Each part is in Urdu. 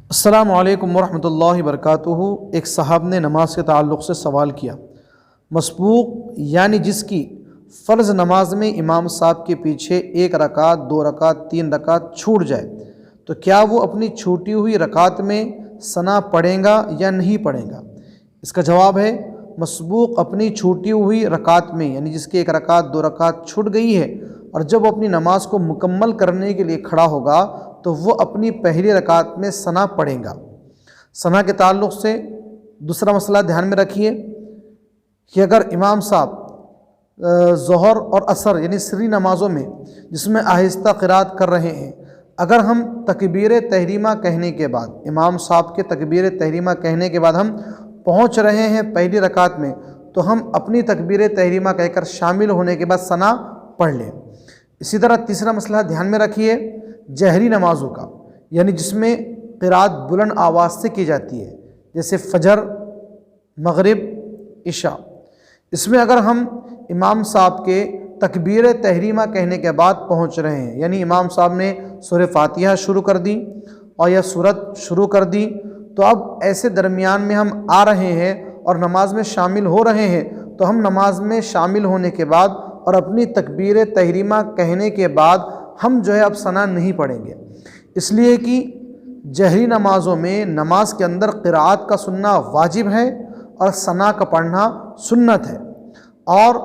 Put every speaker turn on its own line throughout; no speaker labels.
السلام علیکم ورحمۃ اللہ وبرکاتہ۔ ایک صاحب نے نماز کے تعلق سے سوال کیا، مسبوق یعنی جس کی فرض نماز میں امام صاحب کے پیچھے 1 رکعت 2 رکعت 3 رکعت چھوٹ جائے تو کیا وہ اپنی چھوٹی ہوئی رکعت میں ثنا پڑھے گا یا نہیں پڑھے گا؟ اس کا جواب ہے، مسبوق اپنی چھوٹی ہوئی رکعت میں یعنی جس کی 1 رکعت 2 رکعت چھوٹ گئی ہے اور جب وہ اپنی نماز کو مکمل کرنے کے لیے کھڑا ہوگا تو وہ اپنی پہلی رکعت میں ثنا پڑھے گا۔ ثنا کے تعلق سے دوسرا مسئلہ دھیان میں رکھیے کہ اگر امام صاحب ظہر اور عصر یعنی سری نمازوں میں جس میں آہستہ قرات کر رہے ہیں، اگر ہم تکبیر تحریمہ کہنے کے بعد امام صاحب کے تکبیر تحریمہ کہنے کے بعد ہم پہنچ رہے ہیں پہلی رکعت میں تو ہم اپنی تکبیر تحریمہ کہہ کر شامل ہونے کے بعد ثنا پڑھ لیں۔ اسی طرح تیسرا مسئلہ دھیان میں رکھیے جہری نمازوں کا، یعنی جس میں قرات بلند آواز سے کی جاتی ہے، جیسے فجر، مغرب، عشاء۔ اس میں اگر ہم امام صاحب کے تکبیر تحریمہ کہنے کے بعد پہنچ رہے ہیں، یعنی امام صاحب نے سورہ فاتحہ شروع کر دی اور یا سورت شروع کر دی، تو اب ایسے درمیان میں ہم آ رہے ہیں اور نماز میں شامل ہو رہے ہیں تو ہم نماز میں شامل ہونے کے بعد اور اپنی تکبیر تحریمہ کہنے کے بعد ہم اب ثنا نہیں پڑھیں گے، اس لیے کہ جہری نمازوں میں نماز کے اندر قرات کا سننا واجب ہے اور ثنا کا پڑھنا سنت ہے، اور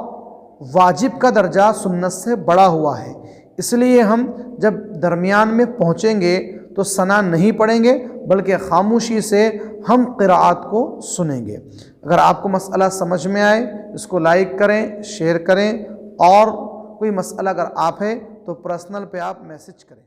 واجب کا درجہ سنت سے بڑا ہوا ہے، اس لیے ہم جب درمیان میں پہنچیں گے تو ثنا نہیں پڑھیں گے بلکہ خاموشی سے ہم قرات کو سنیں گے۔ اگر آپ کو مسئلہ سمجھ میں آئے اس کو لائک کریں، شیئر کریں، اور کوئی مسئلہ اگر آپ ہے تو پرسنل پہ آپ میسج کریں۔